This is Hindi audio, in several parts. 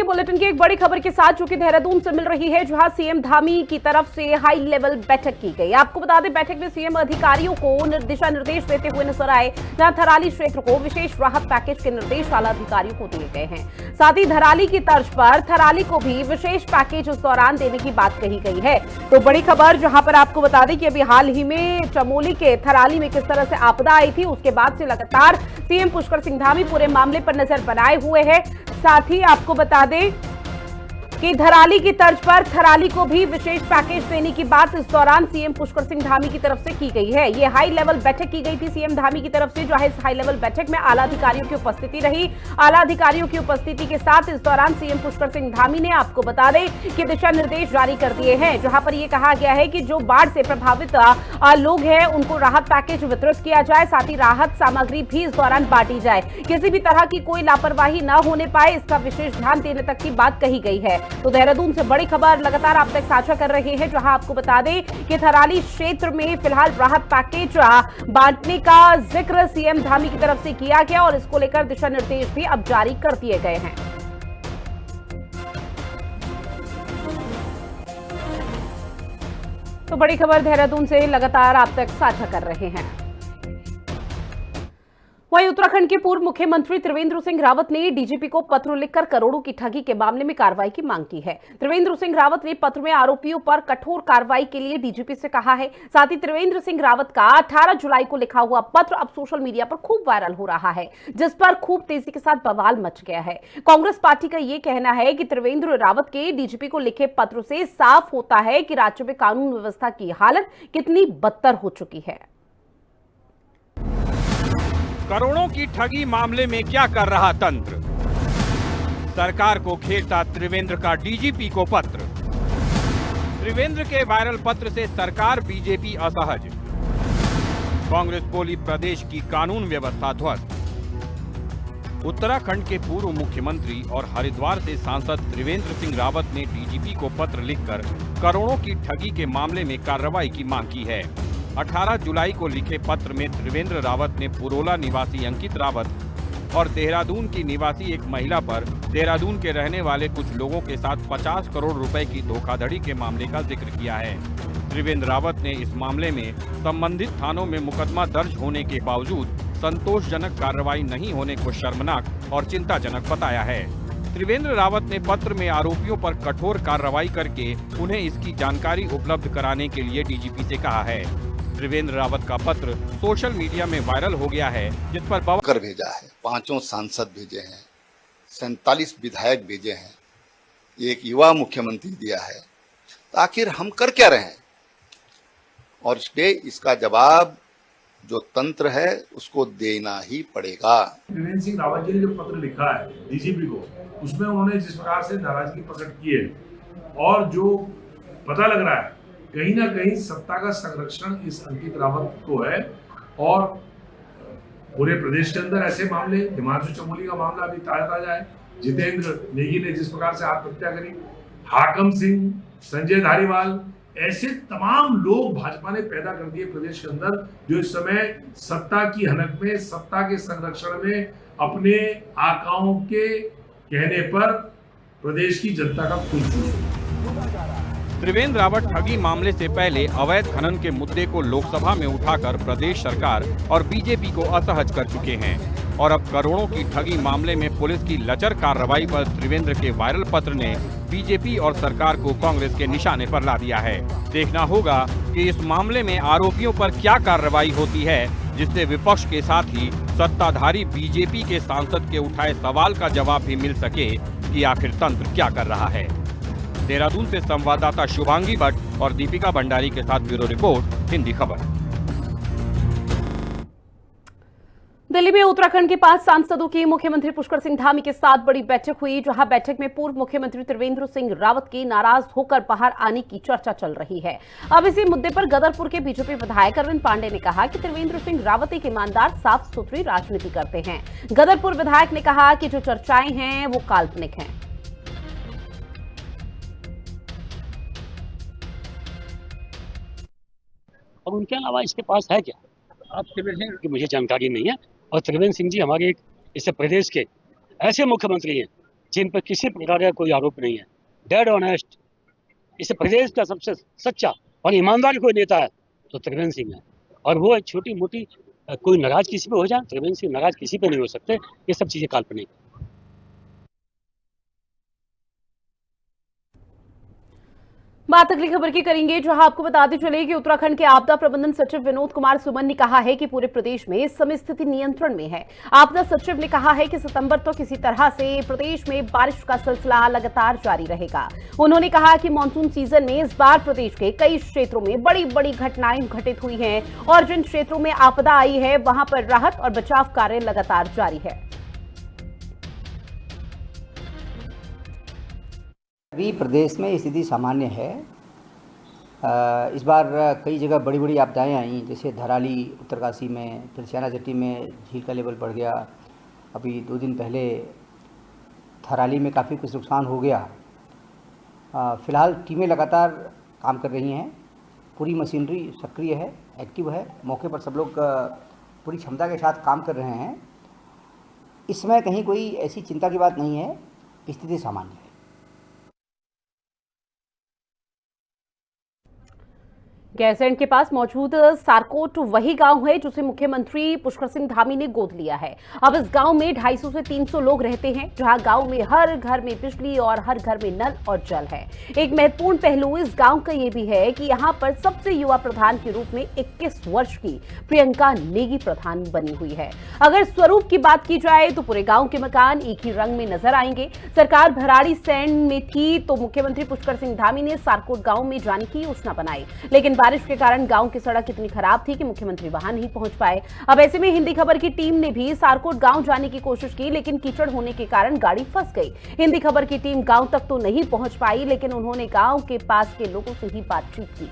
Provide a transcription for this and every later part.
बुलेटिन की एक बड़ी खबर के साथ जो कि देहरादून से मिल रही है, जहां सीएम धामी की तरफ से हाई लेवल बैठक की गई। आपको बता दें, बैठक में सीएम अधिकारियों को दिशा निर्देश देते हुए नजर आए, जहां थराली क्षेत्र को विशेष राहत पैकेज के निर्देश आला अधिकारियों को दिए गए हैं। साथ ही धराली की तर्ज पर थराली को भी विशेष पैकेज उस दौरान देने की बात कही गई है। तो बड़ी खबर, जहां पर आपको बता दें कि अभी हाल ही में चमोली के थराली में किस तरह से आपदा आई थी, उसके बाद से लगातार सीएम पुष्कर सिंह धामी पूरे मामले पर नजर बनाए हुए हैं। साथ ही आपको बता दें कि धराली की तर्ज पर थराली को भी विशेष पैकेज देने की बात इस दौरान सीएम पुष्कर सिंह धामी की तरफ से की गई है। ये हाई लेवल बैठक की गई थी सीएम धामी की तरफ से, जो है इस हाई लेवल बैठक में आला अधिकारियों की उपस्थिति रही। आला अधिकारियों की उपस्थिति के साथ इस दौरान सीएम पुष्कर सिंह धामी ने, आपको बता दें कि दिशा निर्देश जारी कर दिए हैं, जहां पर यह कहा गया है कि जो बाढ़ से प्रभावित लोग हैं उनको राहत पैकेज वितरित किया जाए, साथ ही राहत सामग्री भी इस दौरान बांटी जाए। किसी भी तरह की कोई लापरवाही न होने पाए, इसका विशेष ध्यान देने तक की बात कही गई है। तो देहरादून से बड़ी खबर लगातार आप तक साझा कर रहे हैं, जहां आपको बता दें कि थराली क्षेत्र में फिलहाल राहत पैकेज बांटने का जिक्र सीएम धामी की तरफ से किया गया और इसको लेकर दिशा निर्देश भी अब जारी कर दिए गए हैं। तो बड़ी खबर देहरादून से लगातार आप तक साझा कर रहे हैं। वहीं उत्तराखंड के पूर्व मुख्यमंत्री त्रिवेंद्र सिंह रावत ने डीजीपी को पत्र लिखकर करोड़ों की ठगी के मामले में कार्रवाई की मांग की है। त्रिवेंद्र सिंह रावत ने पत्र में आरोपियों पर कठोर कार्रवाई के लिए डीजीपी से कहा है। साथ ही त्रिवेंद्र सिंह रावत का 18 जुलाई को लिखा हुआ पत्र अब सोशल मीडिया पर खूब वायरल हो रहा है, जिस पर खूब तेजी के साथ बवाल मच गया है। कांग्रेस पार्टी का यह कहना है कि त्रिवेंद्र रावत के डीजीपी को लिखे पत्र से साफ होता है कि राज्य में कानून व्यवस्था की हालत कितनी बदतर हो चुकी है। करोड़ों की ठगी मामले में क्या कर रहा तंत्र? सरकार को घेरता त्रिवेंद्र का डीजीपी को पत्र। त्रिवेंद्र के वायरल पत्र से सरकार बीजेपी असहज। कांग्रेस बोली प्रदेश की कानून व्यवस्था ध्वस्त। उत्तराखंड के पूर्व मुख्यमंत्री और हरिद्वार से सांसद त्रिवेंद्र सिंह रावत ने डीजीपी को पत्र लिखकर करोड़ों की ठगी के मामले में कार्रवाई की मांग की है। 18 जुलाई को लिखे पत्र में त्रिवेंद्र रावत ने पुरोला निवासी अंकित रावत और देहरादून की निवासी एक महिला पर देहरादून के रहने वाले कुछ लोगों के साथ 50 करोड़ रुपए की धोखाधड़ी के मामले का जिक्र किया है। त्रिवेंद्र रावत ने इस मामले में संबंधित थानों में मुकदमा दर्ज होने के बावजूद संतोषजनक कार्रवाई नहीं होने को शर्मनाक और चिंताजनक बताया है। त्रिवेंद्र रावत ने पत्र में आरोपियों पर कठोर कार्रवाई करके उन्हें इसकी जानकारी उपलब्ध कराने के लिए डीजीपी से कहा है। त्रिवेंद्र रावत का पत्र सोशल मीडिया में वायरल हो गया है, जिस पर कर भेजा है। 5 सांसद भेजे हैं, 47 विधायक भेजे हैं, एक युवा मुख्यमंत्री दिया है। तो आखिर हम कर क्या रहे हैं? और इसलिए इसका जवाब जो तंत्र है उसको देना ही पड़ेगा। त्रिवेंद्र सिंह रावत जी ने जो पत्र लिखा है डीजीपी को, उसमें उन्होंने जिस प्रकार से नाराजगी प्रकट की है और जो पता लग रहा है कहीं ना कहीं सत्ता का संरक्षण इस अंकित रावत को है। और पूरे प्रदेश के अंदर ऐसे मामले, हिमांशु चमोली का मामला अभी ताजा है, जितेंद्र नेगी ने जिस प्रकार से आत्महत्या करी, हाकम सिंह, संजय धारीवाल, ऐसे तमाम लोग भाजपा ने पैदा कर दिए प्रदेश के अंदर, जो इस समय सत्ता की हनक में, सत्ता के संरक्षण में अपने आकाओं के कहने पर प्रदेश की जनता का खून चूस रहे हैं। त्रिवेंद्र रावत ठगी मामले से पहले अवैध खनन के मुद्दे को लोकसभा में उठाकर प्रदेश सरकार और बीजेपी को असहज कर चुके हैं और अब करोड़ों की ठगी मामले में पुलिस की लचर कार्रवाई पर त्रिवेंद्र के वायरल पत्र ने बीजेपी और सरकार को कांग्रेस के निशाने पर ला दिया है। देखना होगा कि इस मामले में आरोपियों पर क्या कार्रवाई होती है, जिससे विपक्ष के साथ ही सत्ताधारी बीजेपी के सांसद के उठाए सवाल का जवाब भी मिल सके कि आखिर तंत्र क्या कर रहा है। देहरादून से संवाददाता शुभांगी भट्ट और दीपिका भंडारी के साथ ब्यूरो रिपोर्ट, हिंदी खबर। दिल्ली में उत्तराखंड के 5 सांसदों की मुख्यमंत्री पुष्कर सिंह धामी के साथ बड़ी बैठक हुई, जहां बैठक में पूर्व मुख्यमंत्री त्रिवेंद्र सिंह रावत के नाराज होकर बाहर आने की चर्चा चल रही है। अब इसी मुद्दे पर गदरपुर के बीजेपी विधायक अरविंद पांडे ने कहा कि त्रिवेंद्र सिंह रावत एक ईमानदार, साफ सुथरी राजनीति करते हैं। गदरपुर विधायक ने कहा कि जो चर्चाएं हैं वो काल्पनिक हैं। अब उनके अलावा इसके पास है क्या? आप त्रिवेंद्र सिंह की मुझे जानकारी नहीं है। और त्रिवेंद्र सिंह जी हमारे एक इस प्रदेश के ऐसे मुख्यमंत्री हैं जिन पर किसी प्रकार का कोई आरोप नहीं है, डेड ऑनेस्ट। इस प्रदेश का सबसे सच्चा और ईमानदार कोई नेता है तो त्रिवेंद्र सिंह है। और वो छोटी मोटी कोई नाराज किसी पे हो जाए, त्रिवेंद्र सिंह नाराज किसी पे नहीं हो सकते। ये सब चीजें काल्पनिक। बात अगली खबर की करेंगे, जहां आपको बताते चले कि उत्तराखंड के आपदा प्रबंधन सचिव विनोद कुमार सुमन ने कहा है कि पूरे प्रदेश में इस समय स्थिति नियंत्रण में है। आपदा सचिव ने कहा है कि सितंबर तक किसी तरह से प्रदेश में बारिश का सिलसिला लगातार जारी रहेगा। उन्होंने कहा कि मानसून सीजन में इस बार प्रदेश के कई क्षेत्रों में बड़ी बड़ी घटनाएं घटित हुई हैं और जिन क्षेत्रों में आपदा आई है वहां पर राहत और बचाव कार्य लगातार जारी है। अभी प्रदेश में स्थिति सामान्य है। इस बार कई जगह बड़ी बड़ी आपदाएं आई, जैसे धराली उत्तरकाशी में, फिर सियाना चट्टी में झील का लेवल बढ़ गया। अभी 2 दिन पहले धराली में काफ़ी कुछ नुकसान हो गया। फ़िलहाल टीमें लगातार काम कर रही हैं, पूरी मशीनरी सक्रिय है, एक्टिव है। मौके पर सब लोग पूरी क्षमता के साथ काम कर रहे हैं। इस समय कहीं कोई ऐसी चिंता की बात नहीं है, स्थिति सामान्य है। गैरसैंण के पास मौजूद सारकोट वही गांव है जिसे मुख्यमंत्री पुष्कर सिंह धामी ने गोद लिया है। अब इस गांव में 250 से 300 लोग रहते हैं, जहां गांव में हर घर में बिजली और हर घर में नल और जल है। एक महत्वपूर्ण पहलू इस गांव का ये भी है कि यहां पर सबसे युवा प्रधान के रूप में 21 वर्ष की प्रियंका नेगी प्रधान बनी हुई है। अगर स्वरूप की बात की जाए तो पूरे गाँव के मकान एक ही रंग में नजर आएंगे। सरकार भराड़ीसैंण में थी तो मुख्यमंत्री पुष्कर सिंह धामी ने सारकोट गाँव में जाने की योजना बनाई, लेकिन बारिश के कारण गांव की सड़क इतनी खराब थी कि मुख्यमंत्री वहां नहीं पहुंच पाए। अब ऐसे में हिंदी खबर की टीम ने भी सारकोट गांव जाने की कोशिश की, लेकिन कीचड़ होने के कारण गाड़ी फंस गई। हिंदी खबर की टीम गांव तक तो नहीं पहुंच पाई, लेकिन उन्होंने गांव के पास के लोगों से ही बातचीत की।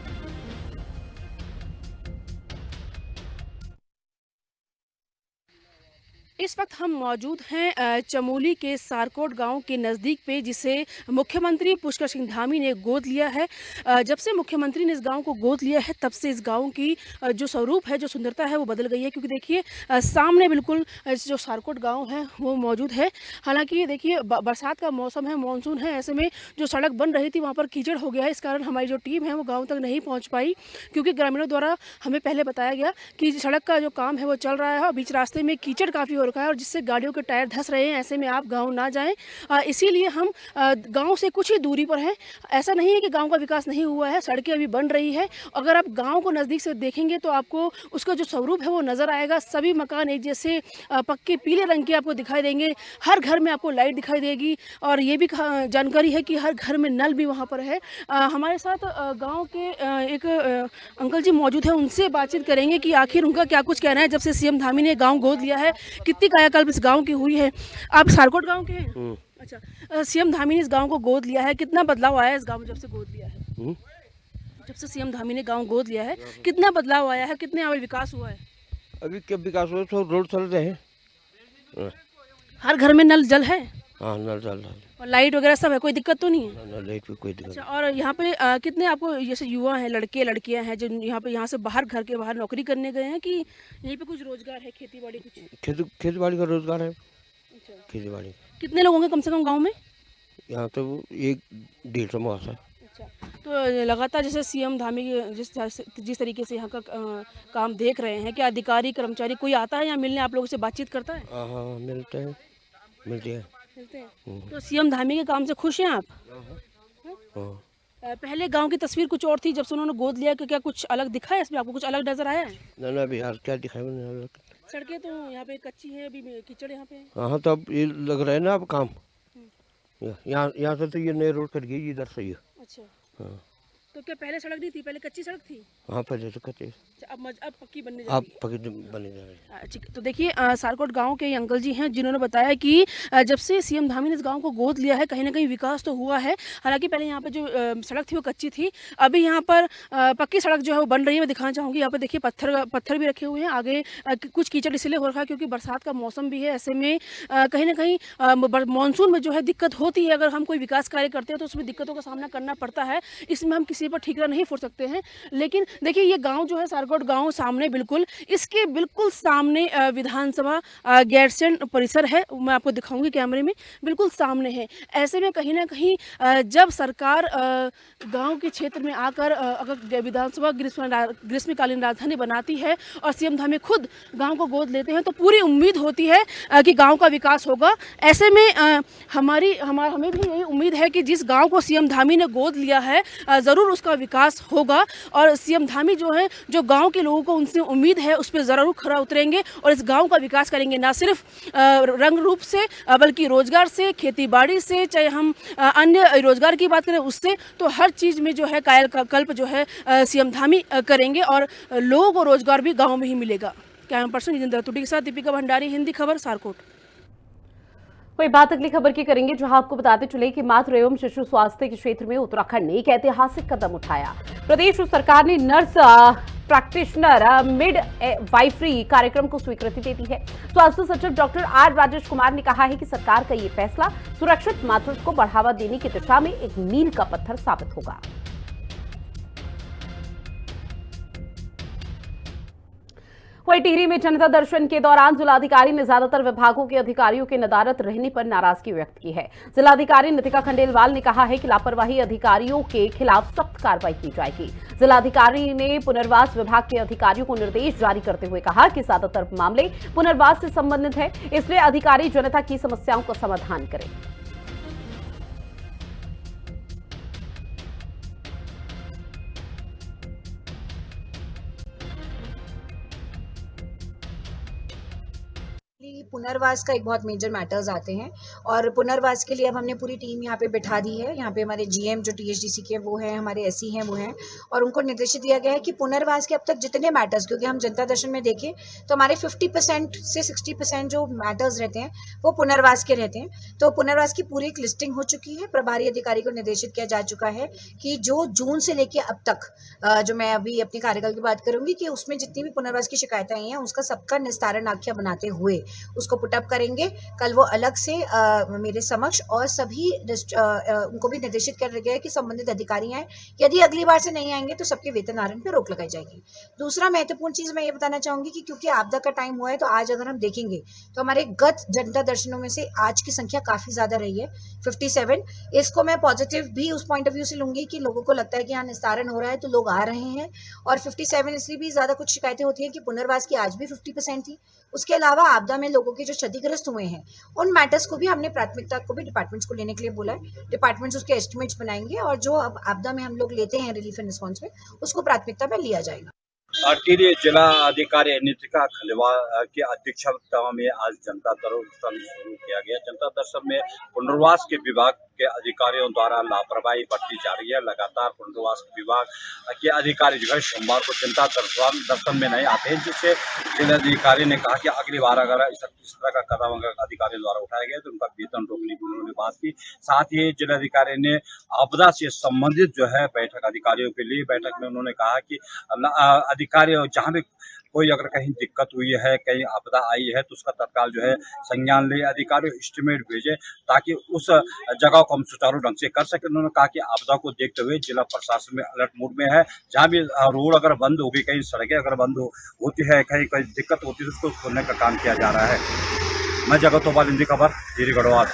इस वक्त हम मौजूद हैं चमोली के सारकोट गांव के नज़दीक पे, जिसे मुख्यमंत्री पुष्कर सिंह धामी ने गोद लिया है। जब से मुख्यमंत्री ने इस गांव को गोद लिया है तब से इस गांव की जो स्वरूप है, जो सुंदरता है वो बदल गई है। क्योंकि देखिए सामने बिल्कुल जो सारकोट गांव है वो मौजूद है। हालांकि देखिए बरसात का मौसम है, मानसून है, ऐसे में जो सड़क बन रही थी वहाँ पर कीचड़ हो गया है। इस कारण हमारी जो टीम है वो गाँव तक नहीं पहुँच पाई, क्योंकि ग्रामीणों द्वारा हमें पहले बताया गया कि सड़क का जो काम है वो चल रहा है और बीच रास्ते में कीचड़ काफ़ी रखा है और जिससे गाड़ियों के टायर धंस रहे हैं। ऐसे में आप गांव ना जाएं, इसीलिए हम गांव से कुछ ही दूरी पर हैं। ऐसा नहीं है कि गांव का विकास नहीं हुआ है, सड़कें अभी बन रही है। अगर आप गांव को नज़दीक से देखेंगे तो आपको उसका जो स्वरूप है वो नज़र आएगा। सभी मकान एक जैसे पक्के पीले रंग के आपको दिखाई देंगे। हर घर में आपको लाइट दिखाई देगी और ये भी जानकारी है कि हर घर में नल भी वहाँ पर है। हमारे साथ गाँव के एक अंकल जी मौजूद हैं, उनसे बातचीत करेंगे कि आखिर उनका क्या कुछ कहना है। जब से सीएम धामी ने गाँव गोद लिया है, कितनी कायाकल्प इस गांव की हुई है। आप सारकोट गांव के हैं? अच्छा, सीएम धामी ने इस गांव को गोद लिया है, कितना बदलाव आया है इस गांव में जब से गोद लिया है? जब से सीएम धामी ने गांव गोद लिया है कितना बदलाव आया है, कितने यहाँ विकास हुआ है? अभी क्या विकास हुआ, तो रोड चल रहे हैं। हर घर में नल जल है? हाँ, नल जल रहा है और लाइट वगैरह सब है, कोई दिक्कत तो नहीं है? लाइट पे कोई दिक्कत। अच्छा, और यहाँ पे कितने आपको जैसे युवा हैं, लड़के लड़कियाँ हैं जो यहाँ से बाहर, घर के बाहर नौकरी करने गए हैं कि यहीं पे कुछ रोजगार है, खेती बाड़ी कुछ? खेती बाड़ी का रोजगार है। अच्छा, खेती बाड़ी। कितने लोग होंगे कम से कम गाँव में? यहाँ तो 1-150 मास है। अच्छा, तो लगातार जैसे सीएम धामी जिस तरीके से यहाँ का काम देख रहे हैं, क्या अधिकारी कर्मचारी कोई आता है यहाँ मिलने, आप लोगों से बातचीत करता है? हाँ, मिलते हैं। तो सीएम धामी के काम से खुश हैं आप? पहले गांव की तस्वीर कुछ और थी, जब से उन्होंने गोद लिया क्या कुछ अलग दिखा है इसमें, आपको कुछ अलग नजर आया है? ना अभी यार क्या दिखाई। सड़कें तो यहाँ पे कच्ची है, अभी कीचड़ यहाँ पे। हाँ, तो अब ये लग रहा है ना अब काम। यहाँ से तो ये नई रोड कट गई इधर से ये। अच्छा, हाँ। तो क्या पहले सड़क नहीं थी, पहले कच्ची सड़क थी? हाँ, पहले तो कच्ची। अब पक्की बनने जा रही है। पक्की बनने जा रही है। ठीक, तो देखिए सारकोट गांव के अंकल जी हैं जिन्होंने बताया कि जब से सीएम धामी ने इस गांव को गोद लिया है कहीं ना कहीं विकास तो हुआ है। हालांकि पहले यहाँ पे जो सड़क थी वो कच्ची थी, अभी यहाँ पर पक्की सड़क जो है वो बन रही है। मैं दिखाना चाहूँगी, यहाँ पर देखिए पत्थर भी रखे हुए हैं। आगे कुछ कीचड़ इसलिए हो रखा है क्योंकि बरसात का मौसम भी है। ऐसे में कहीं ना कहीं मानसून में जो है दिक्कत होती है। अगर हम कोई विकास कार्य करते हैं तो उसमें दिक्कतों का सामना करना पड़ता है। इसमें हम किसी इसी पर ठिकाना नहीं फोड़ सकते हैं। लेकिन देखिए ये गांव जो है सारकोट गांव सामने बिल्कुल इसके बिल्कुल सामने विधानसभा गैरसैंण परिसर है। मैं आपको दिखाऊंगी कैमरे में, बिल्कुल सामने है। ऐसे में कहीं ना कहीं जब सरकार गांव के क्षेत्र में आकर अगर विधानसभा ग्रीष्मकालीन राजधानी बनाती है और सीएम धामी खुद गांव को गोद लेते हैं तो पूरी उम्मीद होती है कि गांव का विकास होगा। ऐसे में हमें भी यही उम्मीद है कि जिस गांव को सीएम धामी ने गोद लिया है ज़रूर उसका विकास होगा और सीएम धामी जो है जो गांव के लोगों को उनसे उम्मीद है उस पर ज़रूर खरा उतरेंगे और इस गांव का विकास करेंगे, ना सिर्फ रंग रूप से बल्कि रोजगार से, खेती बाड़ी से, चाहे हम अन्य रोजगार की बात करें उससे, तो हर चीज़ में जो है कायाकल्प जो है सीएम धामी करेंगे और लोगों को रोजगार भी गाँव में ही मिलेगा। कैमरा पर्सन जितेंद्र तुटी के साथ दीपिका भंडारी, हिंदी खबर, सारकोट। वही बात अगली खबर की करेंगे, जहां आपको बताते चले कि मातृ एवं शिशु स्वास्थ्य के क्षेत्र में उत्तराखंड ने एक ऐतिहासिक कदम उठाया। प्रदेश सरकार ने नर्स प्रैक्टिशनर मिड वाइफरी कार्यक्रम को स्वीकृति दे दी है। स्वास्थ्य सचिव डॉक्टर आर राजेश कुमार ने कहा है कि सरकार का ये फैसला सुरक्षित मातृत्व को बढ़ावा देने की दिशा में एक मील का पत्थर साबित होगा। वहीं टिहरी में जनता दर्शन के दौरान जिलाधिकारी ने ज्यादातर विभागों के अधिकारियों के नदारद रहने पर नाराजगी व्यक्त की है। जिलाधिकारी नितिका खंडेलवाल ने कहा है कि लापरवाही अधिकारियों के खिलाफ सख्त कार्रवाई की जाएगी। जिलाधिकारी ने पुनर्वास विभाग के अधिकारियों को निर्देश जारी करते हुए कहा कि ज्यादातर मामले पुनर्वास से संबंधित है, इसलिए अधिकारी जनता की समस्याओं का समाधान करें। पुनर्वास का एक बहुत मेजर मैटर्स आते हैं और पुनर्वास के लिए अब हमने पूरी टीम यहाँ पे बिठा दी है। यहाँ पे हमारे जीएम जो टीएचडीसी के वो हैं, हमारे एससी हैं वो हैं और उनको निर्देशित दिया गया है कि पुनर्वास के अब तक जितने मैटर्स, क्योंकि हम जनता दर्शन में देखें तो हमारे 50% से 60% जो मैटर्स रहते हैं वो पुनर्वास के रहते हैं। तो पुनर्वास की पूरी एक लिस्टिंग हो चुकी है। प्रभारी अधिकारी को निर्देशित किया जा चुका है कि जो जून से लेके अब तक जो मैं अभी अपने कार्यकाल की बात करूंगी कि उसमें जितनी भी पुनर्वास की शिकायतें आई हैं उसका सबका निस्तारण आख्या बनाते हुए उसको पुटअप करेंगे। कल वो अलग से मेरे समक्ष और सभी उनको भी निर्देशित कर गया है कि संबंधित अधिकारी हैं, यदि अगली बार से नहीं आएंगे तो सबके वेतन आहरण पर रोक लगाई जाएगी। दूसरा महत्वपूर्ण चीज मैं ये बताना चाहूंगी कि क्योंकि आपदा का टाइम हुआ है तो आज अगर हम देखेंगे तो हमारे गत जनता दर्शनों में से आज की संख्या काफी ज्यादा रही है, 57। इसको मैं पॉजिटिव भी उस पॉइंट ऑफ व्यू से लूंगी कि लोगों को लगता है कि यहाँ निस्तारण हो रहा है तो लोग आ रहे हैं। और 57 इसलिए भी ज्यादा कुछ शिकायतें होती है कि पुनर्वास की आज भी 50% थी। उसके अलावा आपदा में लोगों के जो क्षतिग्रस्त हुए हैं उन मैटर्स को भी हमने प्राथमिकता को भी डिपार्टमेंट्स को लेने के लिए बोला है। डिपार्टमेंट्स उसके एस्टिमेट्स बनाएंगे और जो अब आपदा में हम लोग लेते हैं रिलीफ एंड रिस्पॉन्स में उसको प्राथमिकता में लिया जाएगा। टिहरी जिला अधिकारी नितिका खंडेलवाल की अध्यक्षता में आज जनता दर्शन शुरू किया गया। जनता दर्शन में पुनर्वास के विभाग के अधिकारियों द्वारा लापरवाही बरती जा रही है। लगातार पुनर्वास विभाग के अधिकारी जो है सोमवार को जनता दर्शन में नहीं आते हैं, जिससे जिलाधिकारी ने कहा कि अगली बार अगर इस तरह का कदम अधिकारियों द्वारा उठाया गया तो उनका वेतन रोकने की उन्होंने बात की। साथ ही जिलाधिकारी ने आपदा से संबंधित जो है बैठक अधिकारियों के लिए बैठक में उन्होंने कहा कि अधिकारी जहाँ भी कोई अगर कहीं दिक्कत हुई है, कहीं आपदा आई है तो उसका तत्काल जो है संज्ञान ले, अधिकारी एस्टिमेट भेजे ताकि उस जगह को हम सुचारू ढंग से कर सके। उन्होंने कहा कि आपदा को देखते हुए जिला प्रशासन में अलर्ट मोड में है। जहाँ भी रोड अगर बंद होगी, कहीं सड़कें अगर बंद होती है, कहीं कहीं दिक्कत होती है तो उसको खोलने का काम किया जा रहा है। मैं जगतोपाल, हिंदी खबर, टिहरी गढ़वाल।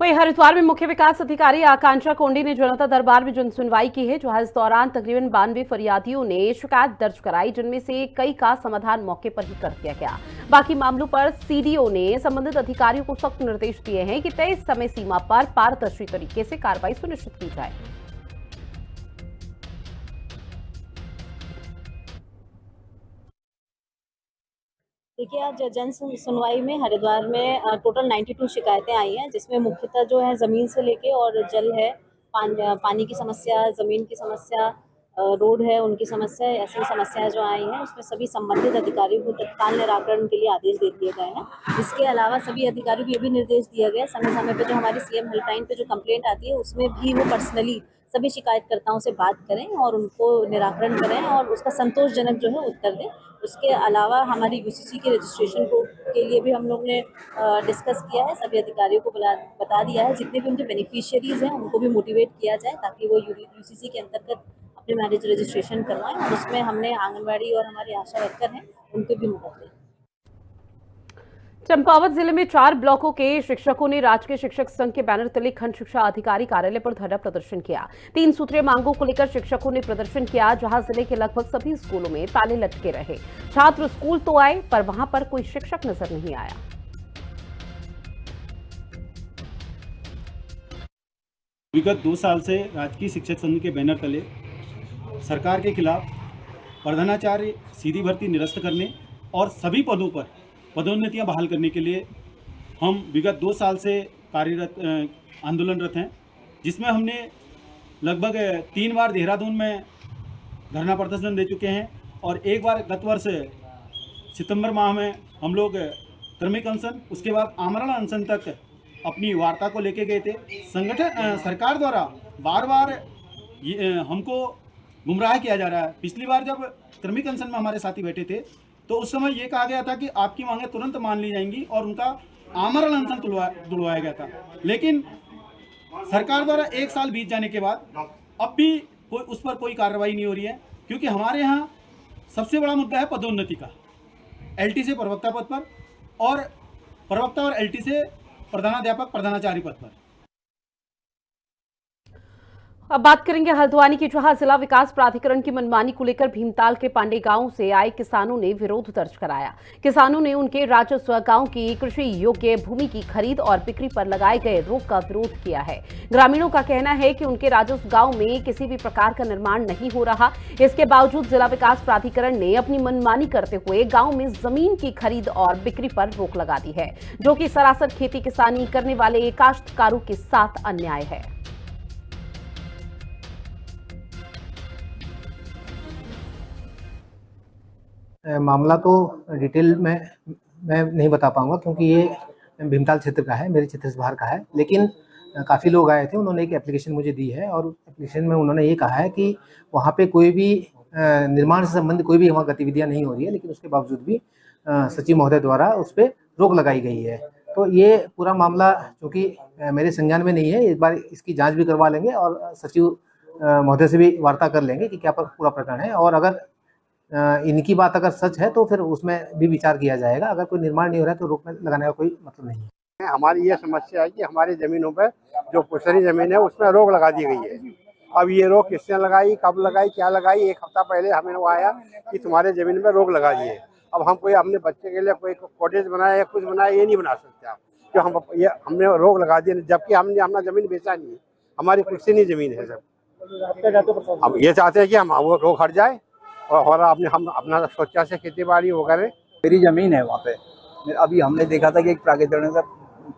वहीं हरिद्वार में मुख्य विकास अधिकारी आकांक्षा कोंडी ने जनता दरबार में जन सुनवाई की है, जहां इस दौरान तकरीबन 92 फरियादियों ने शिकायत दर्ज कराई, जिनमें से कई का समाधान मौके पर ही कर दिया गया। बाकी मामलों पर सीडीओ ने संबंधित अधिकारियों को सख्त निर्देश दिए हैं कि तय समय सीमा पर पारदर्शी तरीके से कार्रवाई सुनिश्चित की जाए। देखिए, आज जन सुनवाई में हरिद्वार में टोटल 92 शिकायतें आई हैं, जिसमें मुख्यतः जो है ज़मीन से लेके और जल है, पानी की समस्या, ज़मीन की समस्या, रोड है उनकी समस्या, ऐसी समस्याएं जो आई हैं उसमें सभी संबंधित अधिकारियों को तत्काल निराकरण के लिए आदेश दे दिए गए हैं। इसके अलावा सभी अधिकारियों को ये भी निर्देश दिया गया है समय समय पे जो हमारी सीएम हेल्पलाइन पे जो कंप्लेंट आती है उसमें भी वो पर्सनली सभी शिकायतकर्ताओं से बात करें और उनको निराकरण करें और उसका संतोषजनक जो है उत्तर दें। उसके अलावा हमारी यूसीसी के रजिस्ट्रेशन के लिए भी हम लोग ने डिस्कस किया है, सभी अधिकारियों को बता दिया है, जितने भी उनके बेनिफिशियरीज हैं उनको भी मोटिवेट किया जाए ताकि वो यूसीसी के अंतर्गत अपने मैरिज रजिस्ट्रेशन करवाएं और उसमें हमने आंगनबाड़ी और हमारे आशा वर्कर हैं उनको भी मदद दी। चंपावत जिले में 4 ब्लॉकों के शिक्षकों ने राजकीय शिक्षक संघ के बैनर तले खंड शिक्षा अधिकारी कार्यालय पर धरना प्रदर्शन किया। 3 सूत्रीय मांगों को लेकर शिक्षकों ने प्रदर्शन किया, जहां जिले के लगभग सभी स्कूलों में ताले लटके रहे। छात्र स्कूल तो आए पर वहां पर कोई शिक्षक नजर नहीं आया। विगत 2 साल से राजकीय शिक्षक संघ के बैनर तले सरकार के खिलाफ प्रधानाचार्य सीधी भर्ती निरस्त करने और सभी पदों पर पदोन्नतियां बहाल करने के लिए हम विगत 2 साल से कार्यरत आंदोलनरत हैं, जिसमें हमने लगभग 3 बार देहरादून में धरना प्रदर्शन दे चुके हैं और एक बार गत वर्ष सितंबर माह में हम लोग क्रमिक अनशन, उसके बाद आमरण अनशन तक अपनी वार्ता को लेके गए थे। संगठन सरकार द्वारा बार बार हमको गुमराह किया जा रहा है। पिछली बार जब क्रमिक अनशन में हमारे साथी बैठे थे तो उस समय ये कहा गया था कि आपकी मांगें तुरंत मान ली जाएंगी और उनका आमरण अनशन तुड़वाया गया था, लेकिन सरकार द्वारा 1 साल बीत जाने के बाद अब भी उस पर कोई कार्रवाई नहीं हो रही है, क्योंकि हमारे यहाँ सबसे बड़ा मुद्दा है पदोन्नति का। एलटी से प्रवक्ता पद पर और प्रवक्ता और एलटी से प्रधानाध्यापक प्रधानाचार्य पद पर। अब बात करेंगे हल्द्वानी की, जहां जिला विकास प्राधिकरण की मनमानी को लेकर भीमताल के पांडे गांव से आए किसानों ने विरोध दर्ज कराया। किसानों ने उनके राजस्व गांव की कृषि योग्य भूमि की खरीद और बिक्री पर लगाए गए रोक का विरोध किया है। ग्रामीणों का कहना है कि उनके राजस्व गांव में किसी भी प्रकार का निर्माण नहीं हो रहा। इसके बावजूद जिला विकास प्राधिकरण ने अपनी मनमानी करते हुए गाँव में जमीन की खरीद और बिक्री पर रोक लगा दी है, जो कि सरासर खेती किसानी करने वाले काश्तकारों के साथ अन्याय है। मामला तो डिटेल में मैं नहीं बता पाऊंगा, क्योंकि ये भीमताल क्षेत्र का है, मेरे क्षेत्र से बाहर का है। लेकिन काफ़ी लोग आए थे, उन्होंने एक एप्लीकेशन मुझे दी है और एप्लीकेशन में उन्होंने ये कहा है कि वहाँ पे कोई भी निर्माण से संबंधित कोई भी वहाँ गतिविधियाँ नहीं हो रही है, लेकिन उसके बावजूद भी सचिव महोदय द्वारा उस पर रोक लगाई गई है। तो ये पूरा मामला चूँकि मेरे संज्ञान में नहीं है, एक बार इसकी जाँच भी करवा लेंगे और सचिव महोदय से भी वार्ता कर लेंगे कि क्या पूरा प्रकरण है, और अगर इनकी बात अगर सच है तो फिर उसमें भी विचार किया जाएगा। अगर कोई निर्माण नहीं हो रहा है तो रोक लगाने का कोई मतलब नहीं है। हमारी ये समस्या है कि हमारी जमीनों पर जो पुश्तैनी जमीन है उसमें रोक लगा दी गई है। अब ये रोक किसने लगाई, कब लगाई, क्या लगाई? 1 हफ्ता पहले हमें वो आया कि तुम्हारे जमीन पर रोक लगा दिए। अब हम कोई अपने बच्चे के लिए कोई कॉटेज बनाया या कुछ बनाया, ये नहीं बना सकते आप, क्यों हमने रोक लगा दी, जबकि हमने अपना जमीन बेचा नहीं है, हमारी पुश्तैनी जमीन है सब। अब ये चाहते हैं कि हम वो रोक हट जाए और हम अपना सोचा से खेती बाड़ी वो करें। मेरी जमीन है वहाँ पे। अभी हमने देखा था कि एक प्राधिकरण का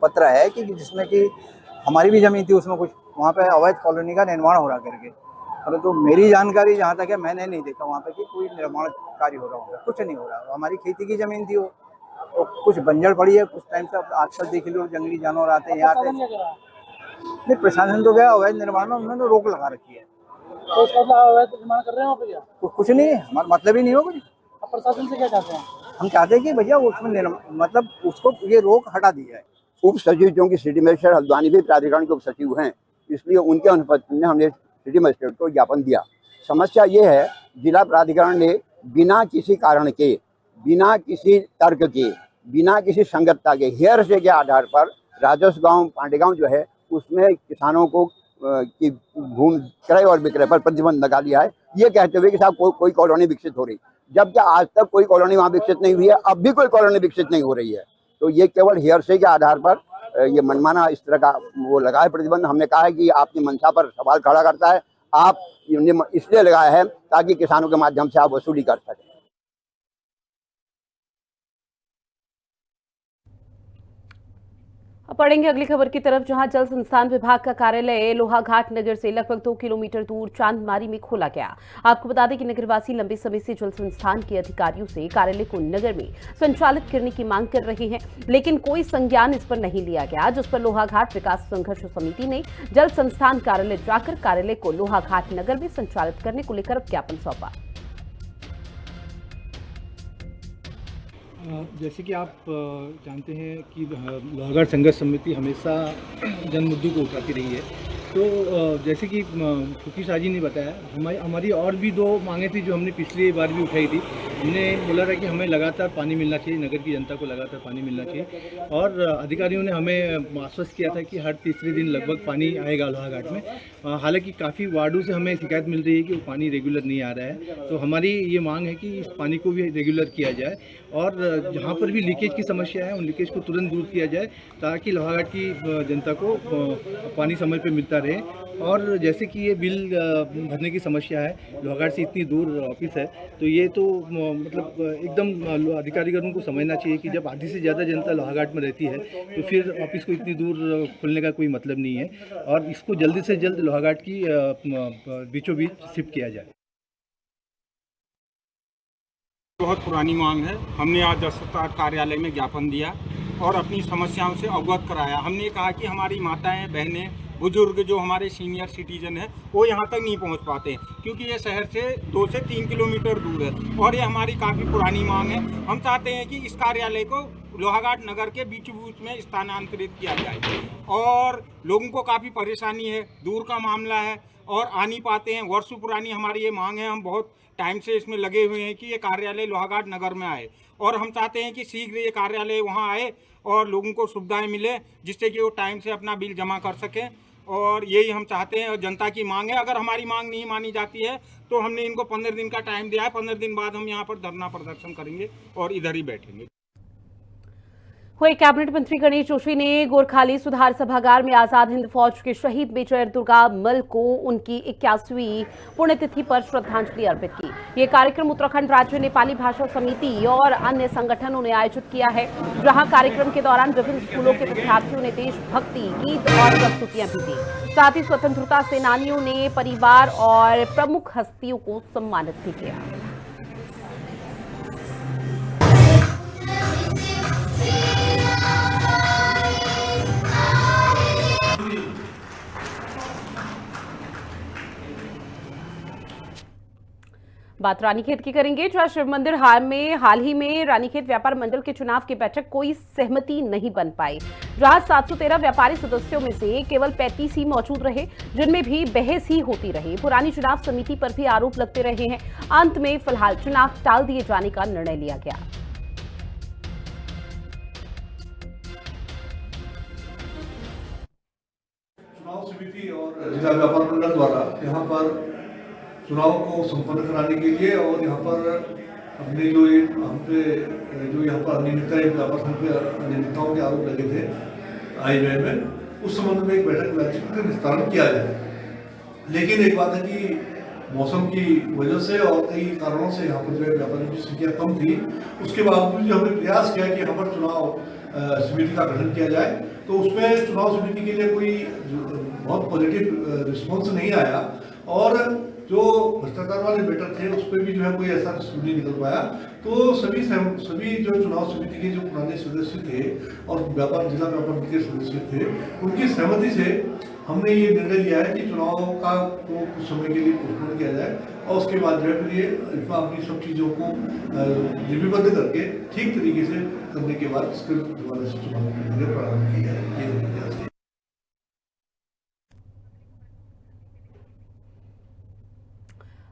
पत्र है कि जिसमें कि हमारी भी जमीन थी, उसमें कुछ वहाँ पे अवैध कॉलोनी का निर्माण हो रहा करके, परंतु मेरी जानकारी जहाँ तक है मैंने नहीं देखा वहाँ पे कि कोई निर्माण कार्य हो रहा होगा, कुछ नहीं हो रहा। हमारी खेती की जमीन थी वो, तो कुछ बंजर पड़ी है कुछ टाइम से। आजकल देख लो जंगली जानवर आते हैं यहाँ पे। नहीं, प्रशासन तो गया, अवैध निर्माण में उन्होंने रोक लगा रखी है। तो उसका अवैध निर्माण कर रहे हैं वहाँ पे? क्या कुछ नहीं है, हमारा मतलब ही नहीं हो कुछ। अब प्रशासन से क्या चाहते हैं? हम चाहते हैं कि भैया उसमें मतलब उसको ये रोक हटा दी जाए। उप सचिव जो कि सिटी मजिस्ट्रेट हल्द्वानी भी प्राधिकरण के उप सचिव हैं, इसलिए उनके अनुपस्थिति में हमने सिटी मजिस्ट्रेट को ज्ञापन दिया। समस्या ये है, जिला प्राधिकरण ने बिना किसी कारण के, बिना किसी तर्क के, बिना किसी संगतता के हेरफेर के आधार पर राजस्व गाँव पांडेगांव जो है उसमें किसानों को की भूमि क्रय और विक्रय पर प्रतिबंध लगा दिया है, ये कहते हुए कि साहब कोई कॉलोनी विकसित हो रही, जबकि आज तक कोई कॉलोनी वहाँ विकसित नहीं हुई है, अब भी कोई कॉलोनी विकसित नहीं हो रही है। तो ये केवल हेरफेर के आधार पर ये मनमाना इस तरह का वो लगा है प्रतिबंध। हमने कहा है कि आपकी मंशा पर सवाल खड़ा करता है, आप इसलिए लगाया है ताकि किसानों के माध्यम से आप वसूली कर सकें। अब पढ़ेंगे अगली खबर की तरफ, जहां जल संस्थान विभाग का कार्यालय लोहाघाट नगर से लगभग 2 किलोमीटर दूर चांदमारी में खोला गया। आपको बता दें कि नगरवासी लंबे समय से जल संस्थान के अधिकारियों से कार्यालय को नगर में संचालित करने की मांग कर रहे हैं, लेकिन कोई संज्ञान इस पर नहीं लिया गया, जिस पर लोहाघाट विकास संघर्ष समिति ने जल संस्थान कार्यालय जाकर कार्यालय को लोहाघाट नगर में संचालित करने को लेकर ज्ञापन सौंपा। जैसे कि आप जानते हैं कि लोहाघाट संघर्ष समिति हमेशा जन मुद्दों को उठाती रही है। तो जैसे कि खुकी साजी ने बताया, हमारी और भी 2 मांगे थी जो हमने पिछली बार भी उठाई थी। हमने बोला था कि हमें लगातार पानी मिलना चाहिए, नगर की जनता को लगातार पानी मिलना चाहिए, और अधिकारियों ने हमें आश्वस्त किया था कि हर तीसरे दिन लगभग पानी आएगा लोहाघाट में। हालांकि काफ़ी वार्डों से हमें शिकायत मिल रही है कि वो पानी रेगुलर नहीं आ रहा है। तो हमारी ये मांग है कि इस पानी को भी रेगुलर किया जाए, और जहाँ पर भी लीकेज की समस्या है उन लीकेज को तुरंत दूर किया जाए, ताकि लोहाघाट की जनता को पानी समय पर मिलता रहे। और जैसे कि ये बिल भरने की समस्या है, लोहाघाट से इतनी दूर ऑफिस है, तो ये तो मतलब एकदम अधिकारियों को समझना चाहिए कि जब आधी से ज़्यादा जनता लोहाघाट में रहती है तो फिर ऑफिस को इतनी दूर खोलने का कोई मतलब नहीं है, और इसको जल्दी से जल्द लोहाघाट की बीचों बीच शिफ्ट किया जाए। बहुत पुरानी मांग है। हमने आज जल संस्थान कार्यालय में ज्ञापन दिया और अपनी समस्याओं से अवगत कराया। हमने कहा कि हमारी माताएं, बहनें, बुजुर्ग जो हमारे सीनियर सिटीजन हैं वो यहाँ तक नहीं पहुँच पाते, क्योंकि ये शहर से 2 से 3 किलोमीटर दूर है, और ये हमारी काफ़ी पुरानी मांग है। हम चाहते हैं कि इस कार्यालय को लोहाघाट नगर के बीचों बीच में स्थानांतरित किया जाए, और लोगों को काफ़ी परेशानी है, दूर का मामला है और आ नहीं पाते हैं। वर्षों पुरानी हमारी ये मांग है। हम बहुत टाइम से इसमें लगे हुए हैं कि ये कार्यालय लोहाघाट नगर में आए, और हम चाहते हैं कि शीघ्र ये कार्यालय वहाँ आए और लोगों को सुविधाएं मिले, जिससे कि वो टाइम से अपना बिल जमा कर सकें, और यही हम चाहते हैं और जनता की मांग है। अगर हमारी मांग नहीं मानी जाती है तो हमने इनको 15 दिन का टाइम दिया है। 15 दिन बाद हम यहाँ पर धरना प्रदर्शन करेंगे और इधर ही बैठेंगे। वहीं कैबिनेट मंत्री गणेश जोशी ने गोरखाली सुधार सभागार में आजाद हिंद फौज के शहीद मेजर दुर्गा मल को उनकी 81वीं पुण्यतिथि पर श्रद्धांजलि अर्पित की। ये कार्यक्रम उत्तराखंड राज्य नेपाली भाषा समिति और अन्य संगठनों ने आयोजित किया है, जहां कार्यक्रम के दौरान विभिन्न स्कूलों के विद्यार्थियों ने देशभक्ति गीत और प्रस्तुतियां भी दी। साथ ही स्वतंत्रता सेनानियों ने परिवार और प्रमुख हस्तियों को सम्मानित भी किया। बात रानीखेत की करेंगे, जहां शिव मंदिर हाल ही में रानीखेत व्यापार मंडल के चुनाव की बैठक कोई सहमति नहीं बन पाई, जहां 713 व्यापारी सदस्यों में से केवल 35 ही मौजूद रहे, जिनमें भी बहस ही होती रही। पुरानी चुनाव समिति पर भी आरोप लगते रहे हैं। अंत में फिलहाल चुनाव टाल दिए जाने का निर्णय लिया गया। चुनाव समिति और जिला व्यापार मंडल द्वारा यहाँ पर चुनाव को संपन्न कराने के लिए, और यहाँ पर अपने जो यहाँ पर अनियमितताएं व्यापार संघ पे अनियमितताओं के आरोप लगे थे IMA में, उस संबंध में एक बैठक विस्तारण किया जाए। लेकिन एक बात है कि मौसम की वजह से और कई कारणों से यहाँ पर जो है व्यापारियों की संख्या कम थी, उसके बावजूद जो हमने प्रयास किया कि यहाँ पर चुनाव समिति का गठन किया जाए, तो उसमें चुनाव समिति के लिए कोई बहुत पॉजिटिव रिस्पॉन्स नहीं आया, और जो भ्रष्टाचार वाले मैटर थे उस पर भी जो है कोई ऐसा रिस्पॉन्स नहीं निकल पाया। तो सभी जो चुनाव समिति के जो पुराने सदस्य थे और जिला व्यापार मंडल के सदस्य थे, उनकी सहमति से हमने ये निर्णय लिया है कि चुनाव का को कुछ समय के लिए पोस्टपोन किया जाए, और उसके बाद जो है फिर ये अपनी सब चीज़ों को लिपिबद्ध करके ठीक तरीके से करने के बाद इसके दोबारा से चुनाव के लिए प्रारंभ किया है।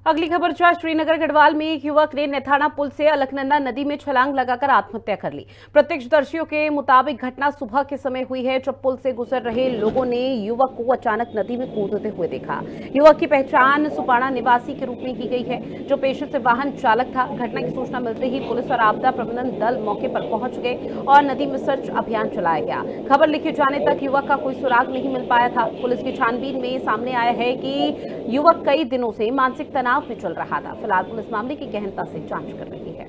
अगली खबर, जहां श्रीनगर गढ़वाल में एक युवक ने नेथाना पुल से अलकनंदा नदी में छलांग लगाकर आत्महत्या कर ली। प्रत्यक्षदर्शियों के मुताबिक घटना सुबह के समय हुई है, जब पुल से गुजर रहे लोगों ने युवक को अचानक नदी में कूदते हुए देखा। युवक की पहचान सुपाड़ा निवासी के रूप में की गई है, जो पेशे से वाहन चालक था। घटना की सूचना मिलते ही पुलिस और आपदा प्रबंधन दल मौके पर पहुंच गए और नदी में सर्च अभियान चलाया गया। खबर लिखे जाने तक युवक का कोई सुराग नहीं मिल पाया था। पुलिस की छानबीन में सामने आया है कि युवक कई दिनों से मानसिक तनाव में चल रहा था। फिलहाल पुलिस मामले की गहनता से जांच कर रही है।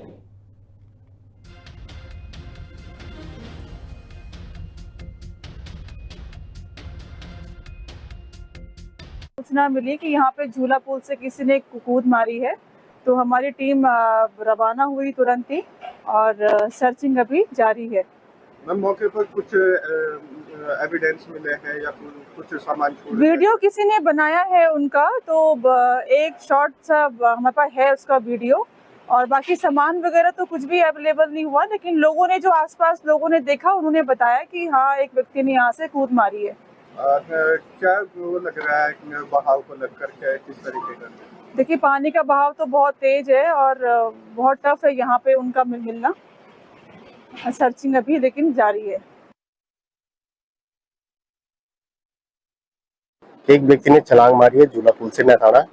सूचना मिली कि यहाँ पे झूला पुल से किसी ने कूद मारी है, तो हमारी टीम रवाना हुई तुरंत ही और सर्चिंग अभी जारी है। मैम मौके पर कुछ एविडेंस मिले हैं या कुछ सामान छोड़े? वीडियो किसी ने बनाया है उनका, तो एक शॉर्ट सा हमारे पास है उसका वीडियो, और बाकी सामान वगैरह तो कुछ भी अवेलेबल नहीं हुआ, लेकिन लोगों ने जो आसपास लोगों ने देखा उन्होंने बताया कि हाँ एक व्यक्ति ने यहाँ से कूद मारी है। क्या वो लग रहा है कि बहाव को लेकर के किस तरीके का? देखिए पानी का बहाव तो बहुत तेज है और बहुत टफ है यहाँ पे उनका मिलना। सर्चिंग अभी लेकिन जारी है। एक व्यक्ति ने छलांग मारी है झूला पुल से नेथाड़ा।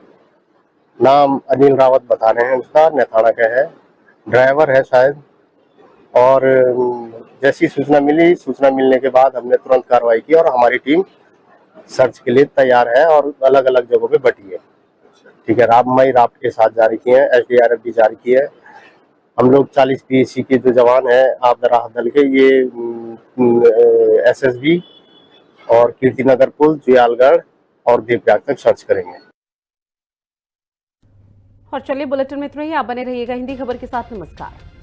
नाम अनिल रावत बता रहे हैं, उसका नेथाड़ा का है, ड्राइवर है शायद। और जैसी सूचना मिलने के बाद हमने तुरंत कार्रवाई की और हमारी टीम सर्च के लिए तैयार है और अलग अलग जगहों पे बटी है। ठीक है, राबमई राफ्ट के साथ जारी किए हैं, SDRF भी जारी की है। हम लोग 40 PSC के जो जवान हैं आपदा राहत दल के, ये SSB और कीर्तिनगर पुल, जुयालगढ़ और देवप्रयाग तक सर्च करेंगे। और चलिए बुलेटिन में इतना ही। आप बने रहिएगा हिंदी खबर के साथ। नमस्कार।